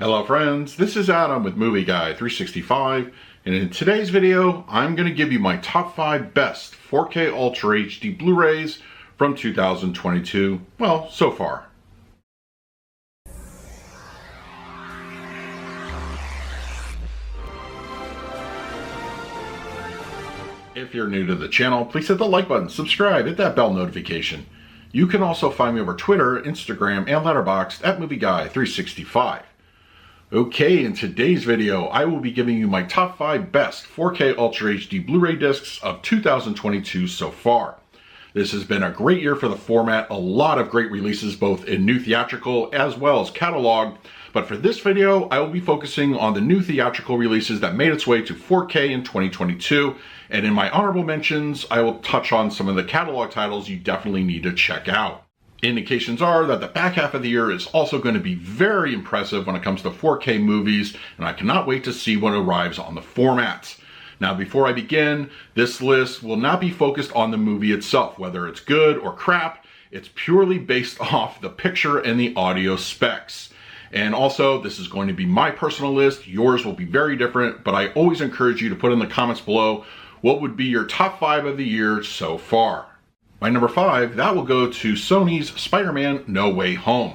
Hello friends, this is Adam with Movie Guy 365, and in today's video I'm going to give you my top 5 best 4K Ultra HD Blu-rays from 2022, well, so far. If you're new to the channel, please hit the like button, subscribe, hit that bell notification. You can also find me over Twitter, Instagram, and Letterboxd at Movie Guy 365. Okay, in today's video, I will be giving you my top 5 best 4K Ultra HD Blu-ray discs of 2022 so far. This has been a great year for the format, a lot of great releases both in new theatrical as well as catalog, but for this video, I will be focusing on the new theatrical releases that made its way to 4K in 2022, and in my honorable mentions, I will touch on some of the catalog titles you definitely need to check out. Indications are that the back half of the year is also going to be very impressive when it comes to 4K movies, and I cannot wait to see what arrives on the formats. Now, before I begin, this list will not be focused on the movie itself, whether it's good or crap. It's purely based off the picture and the audio specs. And also, this is going to be my personal list. Yours will be very different, but I always encourage you to put in the comments below what would be your top 5 of the year so far. My number 5, that will go to Sony's Spiderman No Way Home.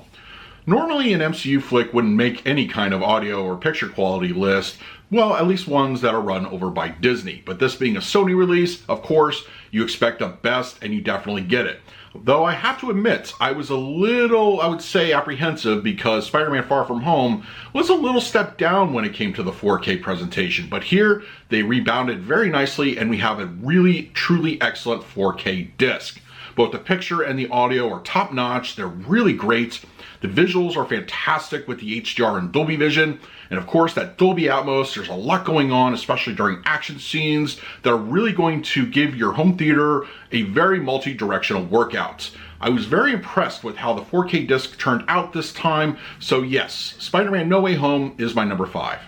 Normally an MCU flick wouldn't make any kind of audio or picture quality list, well, at least ones that are run over by Disney. But this being a Sony release, of course, you expect the best and you definitely get it. Though I have to admit, I was a little, I would say, apprehensive because Spider-Man Far From Home was a little step down when it came to the 4K presentation. But here, they rebounded very nicely and we have a really, truly excellent 4K disc. Both the picture and the audio are top notch, they're really great. The visuals are fantastic with the HDR and Dolby Vision. And of course, that Dolby Atmos, there's a lot going on, especially during action scenes that are really going to give your home theater a very multi-directional workout. I was very impressed with how the 4K disc turned out this time. So yes, Spider-Man No Way Home is my number 5.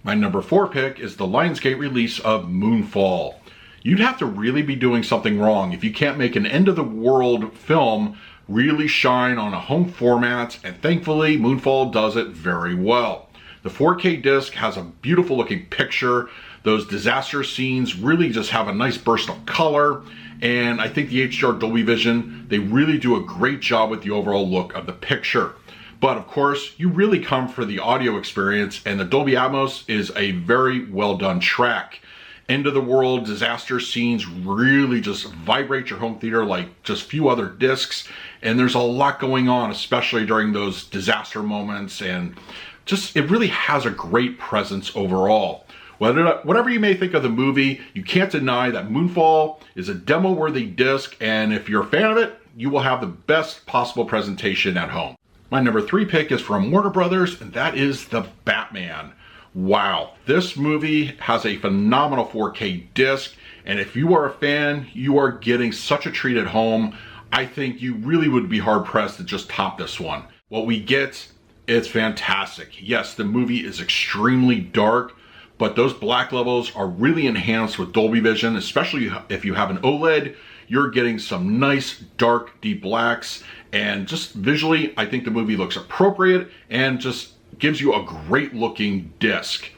My number 4 pick is the Lionsgate release of Moonfall. You'd have to really be doing something wrong if you can't make an end-of-the-world film really shine on a home format, and thankfully Moonfall does it very well. The 4K disc has a beautiful looking picture. Those disaster scenes really just have a nice burst of color, and I think the HDR Dolby Vision, they really do a great job with the overall look of the picture. But of course, you really come for the audio experience, and the Dolby Atmos is a very well done track. End of the world disaster scenes really just vibrate your home theater like just few other discs, and there's a lot going on, especially during those disaster moments, and just it really has a great presence overall. Whatever you may think of the movie, you can't deny that Moonfall is a demo-worthy disc, and if you're a fan of it, you will have the best possible presentation at home. My number 3 pick is from Warner Brothers, and that is The Batman. Wow, this movie has a phenomenal 4K disc, and if you are a fan, you are getting such a treat at home. I think you really would be hard-pressed to just top this one. What we get, it's fantastic. Yes, the movie is extremely dark, but those black levels are really enhanced with Dolby Vision, especially if you have an OLED. You're getting some nice, dark, deep blacks, and just visually, I think the movie looks appropriate and just gives you a great looking disc.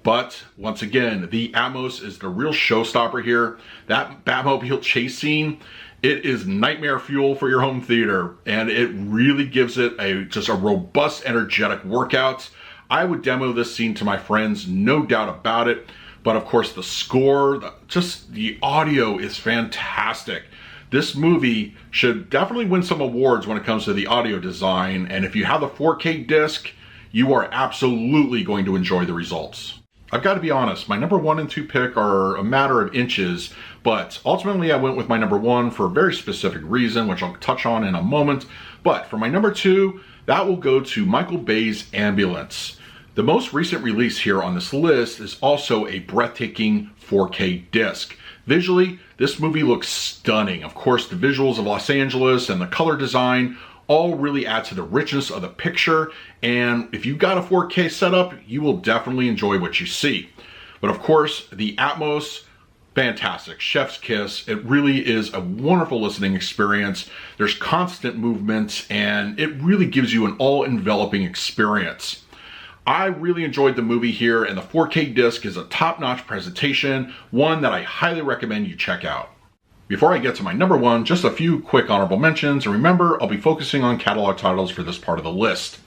But once again, the Atmos is the real showstopper here. That Batmobile chase scene, it is nightmare fuel for your home theater, and it really gives it just a robust, energetic workout. I would demo this scene to my friends, no doubt about it. But of course, the score, just the audio is fantastic. This movie should definitely win some awards when it comes to the audio design, and if you have the 4K disc, you are absolutely going to enjoy the results. I've got to be honest, my number 1 and 2 pick are a matter of inches, but ultimately I went with my number 1 for a very specific reason, which I'll touch on in a moment. But for my number 2, that will go to Michael Bay's Ambulance. The most recent release here on this list is also a breathtaking 4K disc. Visually, this movie looks stunning. Of course, the visuals of Los Angeles and the color design all really add to the richness of the picture, and if you've got a 4K setup, you will definitely enjoy what you see. But of course, the Atmos, fantastic, chef's kiss. It really is a wonderful listening experience. There's constant movement, and it really gives you an all-enveloping experience. I really enjoyed the movie here, and the 4K disc is a top-notch presentation, one that I highly recommend you check out. Before I get to my number one, just a few quick honorable mentions, and remember, I'll be focusing on catalog titles for this part of the list.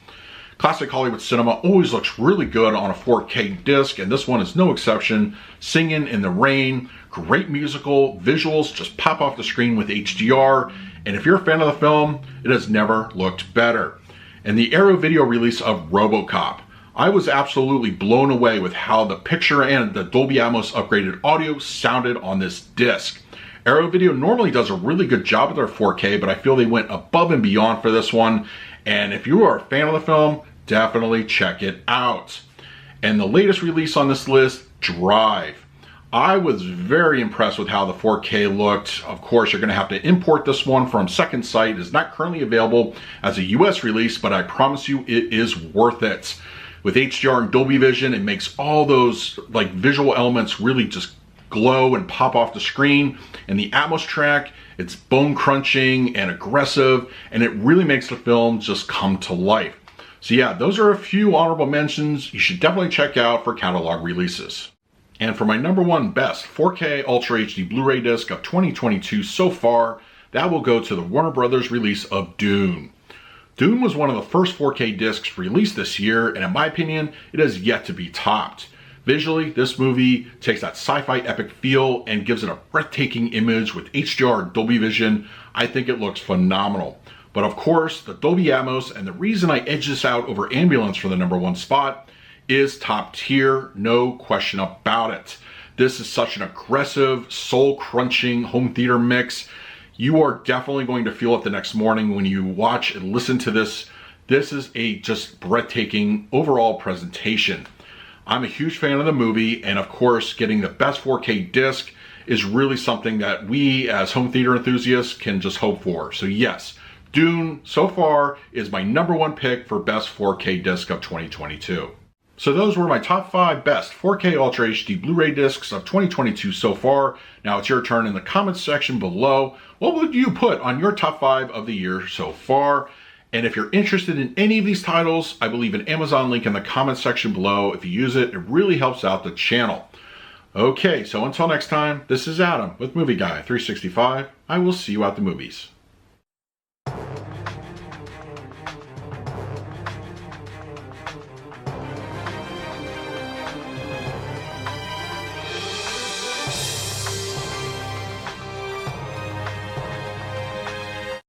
Classic Hollywood cinema always looks really good on a 4K disc, and this one is no exception. Singing in the Rain, great musical, visuals just pop off the screen with HDR, and if you're a fan of the film, it has never looked better. And the Arrow Video release of RoboCop. I was absolutely blown away with how the picture and the Dolby Atmos upgraded audio sounded on this disc. Arrow Video normally does a really good job with their 4K, but I feel they went above and beyond for this one. And if you are a fan of the film, definitely check it out. And the latest release on this list, Drive. I was very impressed with how the 4K looked. Of course, you're going to have to import this one from Second Sight. It is not currently available as a US release, but I promise you it is worth it. With HDR and Dolby Vision, it makes all those like visual elements really just glow and pop off the screen. And the Atmos track, it's bone crunching and aggressive, and it really makes the film just come to life. So yeah, those are a few honorable mentions you should definitely check out for catalog releases. And for my number one best 4K Ultra HD Blu-ray disc of 2022 so far, that will go to the Warner Brothers release of Dune. Dune was one of the first 4K discs released this year, and in my opinion, it has yet to be topped. Visually, this movie takes that sci-fi epic feel and gives it a breathtaking image with HDR and Dolby Vision. I think it looks phenomenal. But of course, the Dolby Atmos, and the reason I edge this out over Ambulance for the number one spot, is top tier, no question about it. This is such an aggressive, soul-crunching home theater mix. You are definitely going to feel it the next morning when you watch and listen to this. This is a just breathtaking overall presentation. I'm a huge fan of the movie, and of course, getting the best 4K disc is really something that we as home theater enthusiasts can just hope for. So yes, Dune so far is my number one pick for best 4K disc of 2022. So those were my top 5 best 4K Ultra HD Blu-ray discs of 2022 so far. Now it's your turn in the comments section below. What would you put on your top 5 of the year so far? And if you're interested in any of these titles, I believe an Amazon link in the comments section below. If you use it, it really helps out the channel. Okay, so until next time, this is Adam with Movie Guy 365. I will see you at the movies.